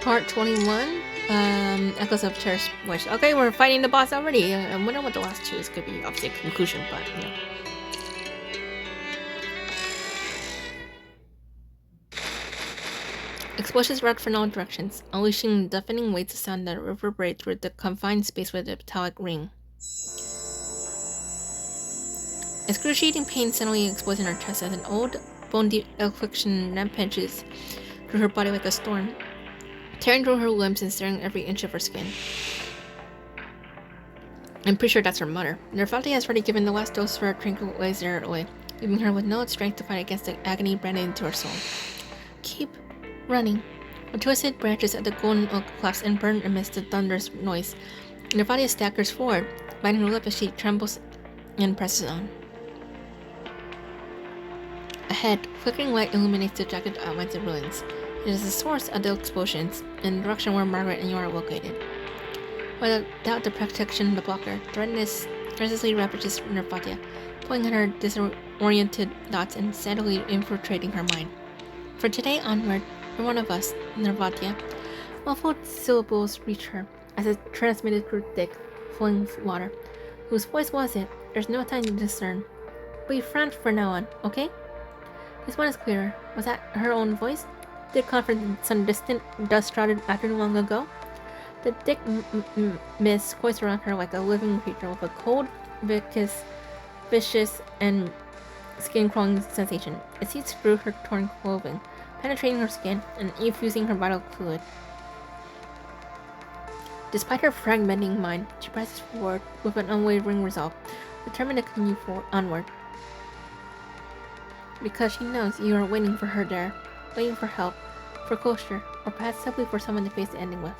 Part 21. Echoes of Cherished Wish. Okay, we're fighting the boss already. I wonder what the last two is. Could be obviously a conclusion, but you know. Explosions erupt from all directions, unleashing deafening waves of sound that reverberate through the confined space with a metallic ring. Excruciating pain suddenly explodes in her chest as an old, bone-deep affliction rampages through her body like a storm, tearing through her limbs and searing every inch of her skin. I'm pretty sure that's her mother. Nervati has already given the last dose for her tranquilizer away, leaving her with no strength to fight against the agony branded into her soul. Keep running. The twisted branches of the golden oak collapse and burn amidst the thunderous noise. Nervati staggers forward, biting her lip as she trembles and presses on. Ahead, flickering light illuminates the jagged outlines of ruins. It is the source of the explosions, in the direction where Margaret and you are located. Without the protection of the blocker, threatness restlessly ravages Nervatia, pulling at her disoriented thoughts and steadily infiltrating her mind. For today onward, for one of us, Nervatia, muffled syllables reach her as it transmitted through thick, flowing water. Whose voice was it? There's no time to discern. But you frowned from now on, okay? This one is clearer. Was that her own voice? Did it come from some distant, dust-shrouded afternoon long ago? The thick mist coils around her like a living creature with a cold, vicious, and skin-crawling sensation. It seeps through her torn clothing, penetrating her skin and effusing her vital fluid. Despite her fragmenting mind, she presses forward with an unwavering resolve, determined to continue onward. Because she knows you are waiting for her there, waiting for help, for closure, or perhaps simply for someone to face the ending with.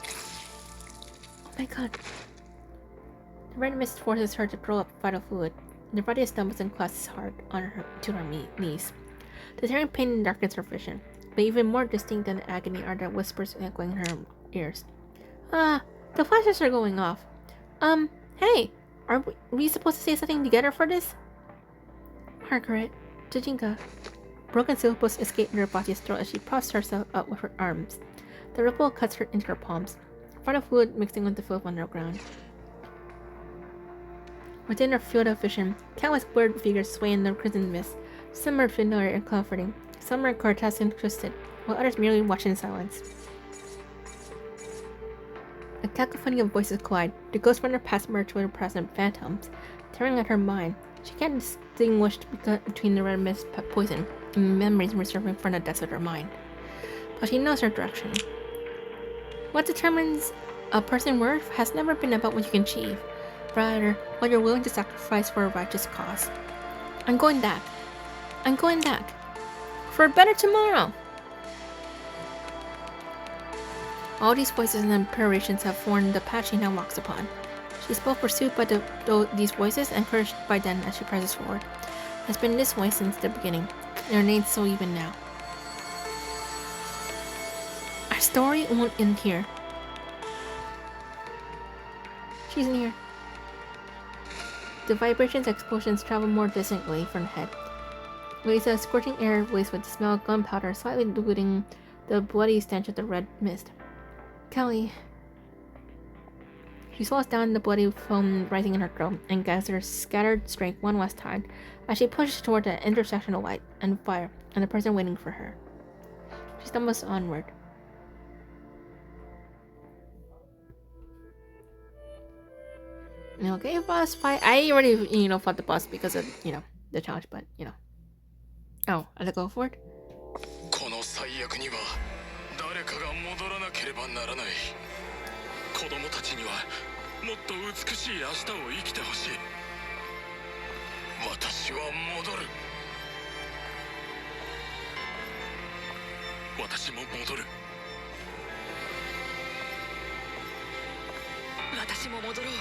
Oh my god. The red mist forces her to throw up vital fluid. Nervatia stumbles and clasps hard to her knees. The tearing pain darkens her vision, but even more distinct than the agony are the whispers echoing in her ears. The flashes are going off. Hey, are we supposed to say something together for this? Margaret, Jajinka. Broken syllables escape Nervatia's throat as she props herself up with her arms. The ripple cuts her into her palms, vital fluid mixing with the filth underground. Within her field of vision, countless blurred figures sway in the crimson mist. Some are familiar and comforting, some are grotesque and twisted, while others merely watch in silence. A cacophony of voices collide. The ghosts from her past merge with her present phantoms, tearing at her mind. She can't distinguish between the red mist poison and memories resurfacing from the depths of her mind. But she knows her direction. What determines a person's worth has never been about what you can achieve, rather what you're willing to sacrifice for a righteous cause. I'm going back. I'm going back. For a better tomorrow! All these voices and imperations have formed the path she now walks upon. She is both pursued by these voices and encouraged by them as she presses forward. It has been this way since the beginning, and remains so even now. Our story won't end here. She's near. The vibrations and explosions travel more distantly from the head. Waves of scorching air laced with the smell of gunpowder, slightly diluting the bloody stench of the red mist. Kelly. She slows down, the bloody foam rising in her throat, and gathers her scattered strength one last time as she pushes toward the intersection of light and fire and the person waiting for her. She stumbles onward. Okay, boss fight. I already, fought the boss because of, the challenge, but, Oh, I have to go forward? この最悪には誰かが戻らなければならない。子供たちにはもっと美しい明日を生きてほしい。私は戻る。私も戻る。私も戻ろう。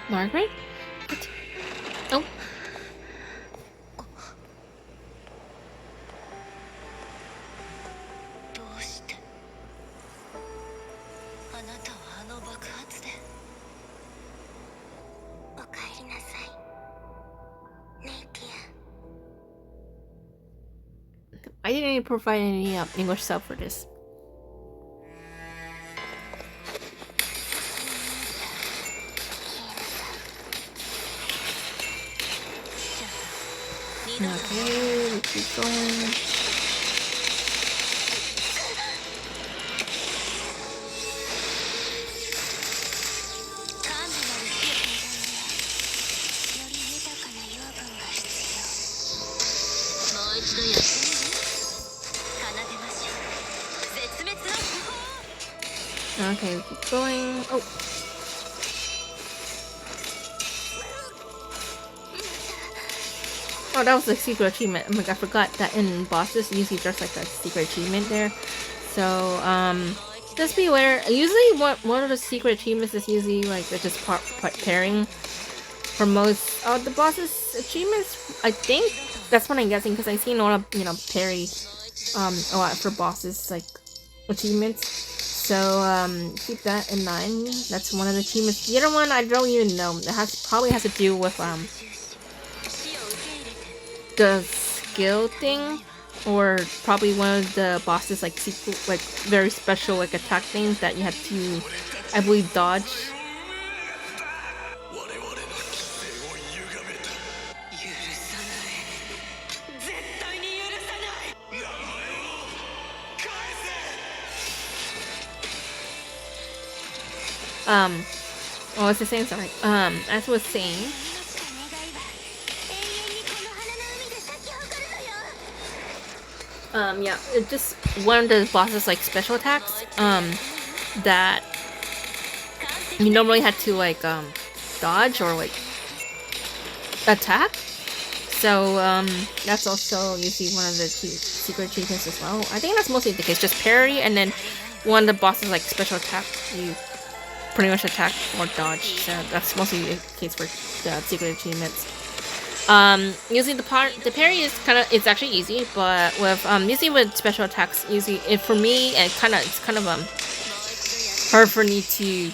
Margaret? What? Oh. どうしてあなたはあの爆発で。おかえりなさい。I didn't provide any English sub for this. Okay, we keep going. Okay, we keep going. Oh. Oh, that was a secret achievement. Oh my god, I forgot that in bosses, usually there's like a secret achievement there. So, just be aware. Usually, one of the secret achievements is usually like just pairing for most of the bosses achievements. I think that's what I'm guessing because I've seen a lot of parry a lot for bosses like achievements. So keep that in mind. That's one of the achievements. The other one I don't even know. It probably has to do with the skill thing, or probably one of the bosses like very special like attack things that you have to, I believe, dodge. What was I saying? Sorry. As I was saying, yeah, it's just one of the bosses like special attacks, that you normally had to like, dodge or like attack. So, that's also usually one of the secret achievements as well. I think that's mostly the case, just parry, and then one of the bosses like special attack, you pretty much attack or dodge. So that's mostly the case for the secret achievements. Using the parry is it's actually easy, but with usually with special attacks, usually for me it's kind of hard for me to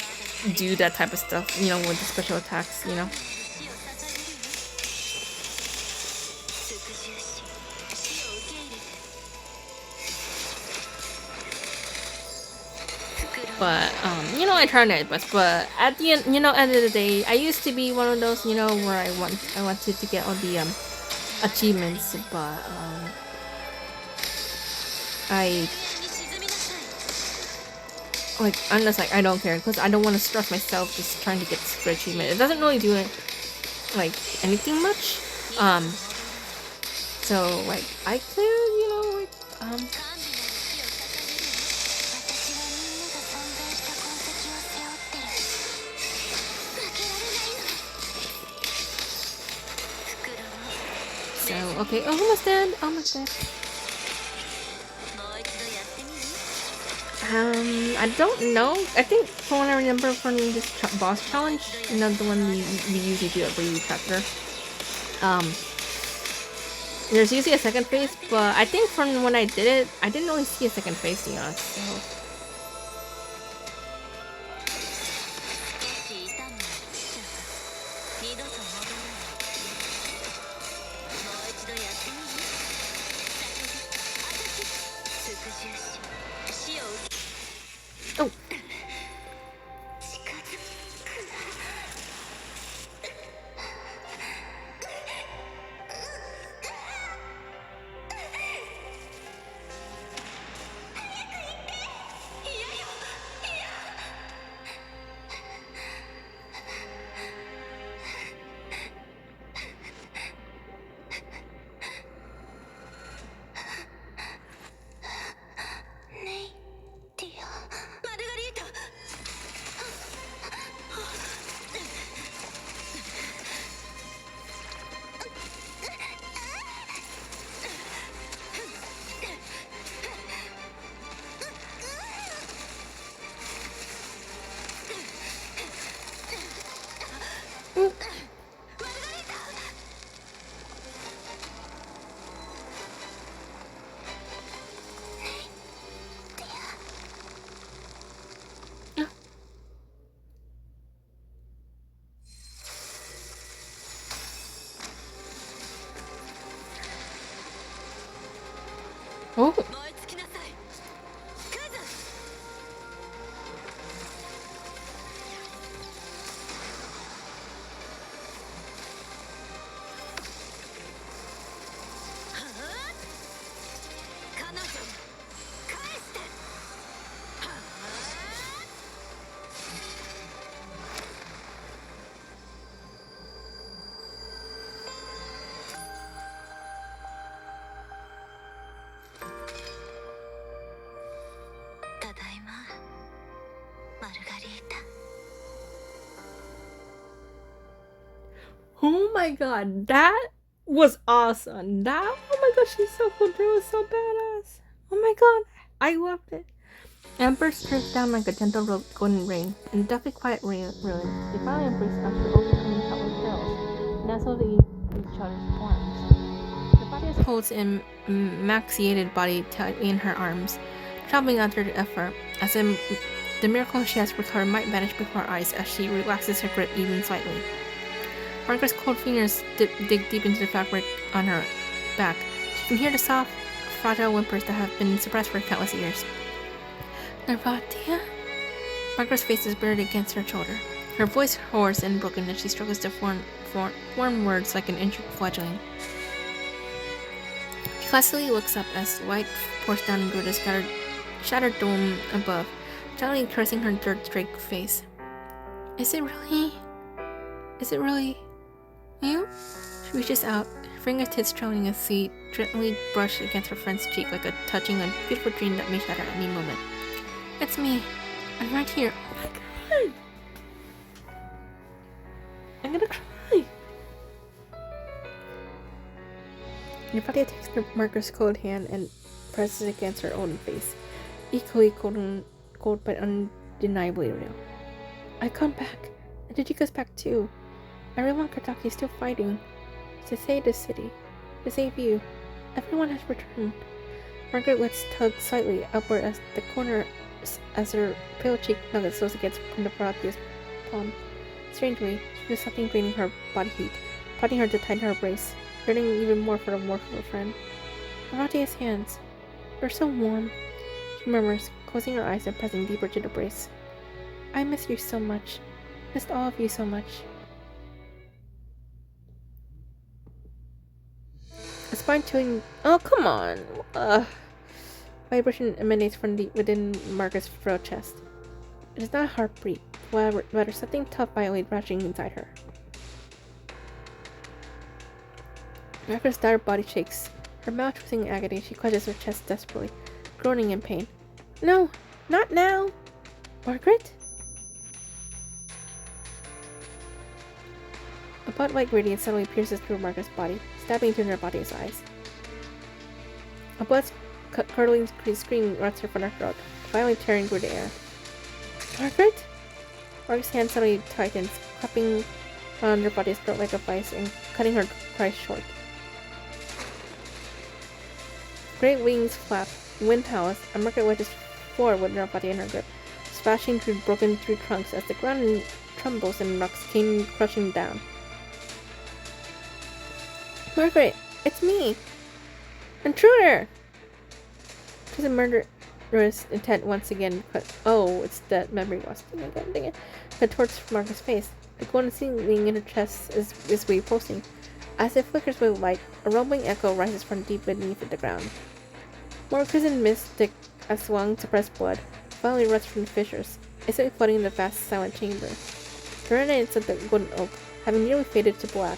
do that type of stuff, with the special attacks, But I try my best. But at the end, end of the day, I used to be one of those, where I wanted to get all the achievements, but I unless I don't care, because I don't want to stress myself just trying to get the achievement. It doesn't really do it anything much. So I could So, okay, almost dead. I don't know. I think from what I remember from this boss challenge, the one we usually do every chapter, there's usually a second phase, but I think from when I did it, I didn't really see a second phase, to be honest, so... Oh! Oh! 燃え尽きなさいクズ 彼女返して ただいまマルガリータ Oh my god, that was awesome. Oh my god, she's so cool. That was so badass. Oh my god, I loved it. Amber streaks down like a gentle golden rain. In deathly quiet ruin, they finally embrace after overcoming countless perils, nestled in each other's arms. The body holds an emaciated body tightly in her arms, trembling under the effort, as if the miracle she has recovered might vanish before her eyes as she relaxes her grip even slightly. Margaret's cold fingers dig deep into the fabric on her back. She can hear the soft, fragile whimpers that have been suppressed for countless years. Narvatia? Margaret's face is buried against her shoulder. Her voice hoarse and broken as she struggles to form words like an injured fledgling. She placidly looks up as light pours down into the shattered dome above, gently caressing her dirt-streaked face. Is it really you? She reaches out, her fingertips trailing as she gently brush against her friend's cheek like touching a beautiful dream that may shatter at any moment. It's me. I'm right here. Oh my god! I'm gonna cry! Narvatia takes Margaret's cold hand and presses it against her own face, equally cold but undeniably real. I come back, and Dejika's back too. Everyone Kartaki is still fighting to save the city, to save you. Everyone has returned. Margaret lets tug slightly upward as the corner as her pale cheek nugget slows against Narvatia's palm. Strangely, she feels something draining her body heat, prodding her to tighten her embrace, yearning even more for the warmth of her friend. Narvatia's hands. They're so warm, she murmurs, closing her eyes and pressing deeper to the brace. I miss you so much. Missed all of you so much. A spine-chilling... Oh, come on! Vibration emanates from within Margaret's frail chest. It is not a heartbeat, rather something tough violently rushing inside her. Margaret's dire body shakes. Her mouth twisting in agony, she clutches her chest desperately, groaning in pain. No! Not now! Margaret? A blood-like radiance suddenly pierces through Margaret's body, stabbing through Narvatia's eyes. A blood-curdling scream runs her from her throat, violently tearing through the air. Margaret? Margaret's hand suddenly tightens, clapping on Narvatia's throat like a vice and cutting her cry short. Great wings flap, wind howls, and Margaret wedges forward with Narvatia in her grip, splashing through broken tree trunks as the ground trembles and rocks came crushing down. Margaret, it's me! Intruder! She's a murderous intent once again, but oh, it's that memory loss thing again, dang it. Cut towards Margaret's face. The golden ceiling in her chest is repulsing. As it flickers with light, a rumbling echo rises from deep beneath the ground. More crimson mist thick as long suppressed blood finally runs from the fissures, instantly flooding the vast silent chamber. The radiance of the golden oak, having nearly faded to black,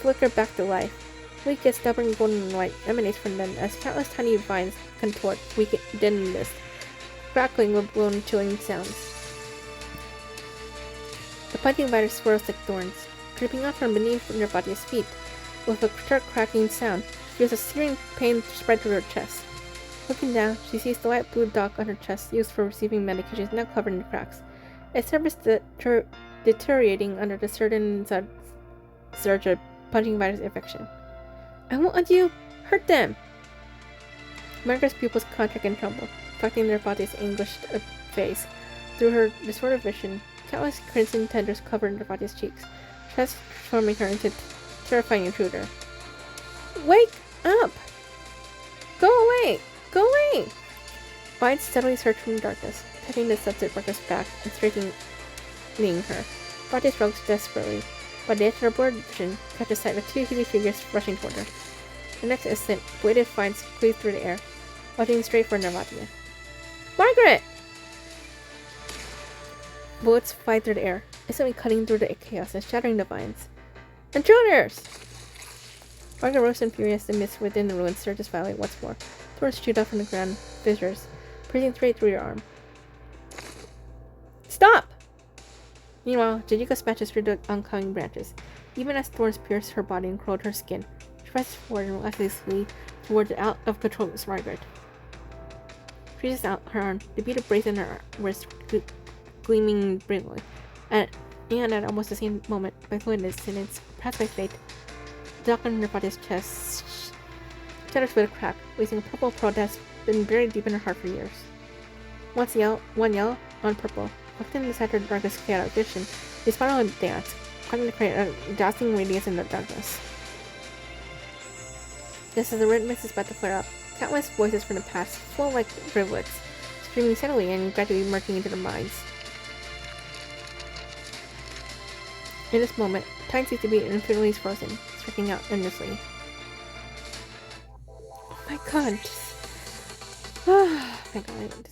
flicker back to life. Weak yet stubborn golden light emanates from them as countless tiny vines contort, weak dim mist, crackling with blown chilling sounds. The punching vine swirls like thorns, creeping out from beneath Narvatia's feet. With a sharp cracking sound, she feels a searing pain spread through her chest. Looking down, she sees the light blue dot on her chest used for receiving medications now covered in cracks. Its surface deteriorating under the certain surge of punching virus infection. I won't let you hurt them! Margaret's pupils contract and tremble, reflecting Narvatia's anguished face. Through her distorted vision, countless crimson tendrils covered Narvatia's cheeks, transforming her into terrifying intruder. Wake up! Go away! Go away! Vines steadily surge from the darkness, petting the subject worker's back and straightening her. Body strokes desperately, but the edge of her blurred vision catches sight of two heavy figures rushing toward her. The next instant, bladed vines cleave through the air, watching straight for Narvatia. Margaret! Bullets fly through the air, instantly cutting through the chaos and shattering the vines. Intruders! Margaret rose in fury as the mist within the ruins surges violently once more. Thorns shoot up from the ground, fissures, piercing straight through your arm. Stop! Meanwhile, Jajika smashes through the oncoming branches. Even as thorns pierce her body and corrode her skin, she presses forward and relentlessly toward the out-of-control Miss Margaret. She reaches out her arm, the bead of brace in her wrist gleaming brilliantly. And at almost the same moment, by coincidence, perhaps by fate, the dog on Narvatia's chest shatters with a crack, releasing a purple pearl that's been buried deep in her heart for years. One yell, on purple. Locked in the center of the darkness chaotic vision, they spiral and dance, climbing to create a dazzling radiance in the darkness. Just as the red mist is about to flare up, countless voices from the past flow like rivulets, streaming steadily and gradually merging into their minds. In this moment, time seems to be infinitely frozen, stretching out endlessly. Oh my god, my god,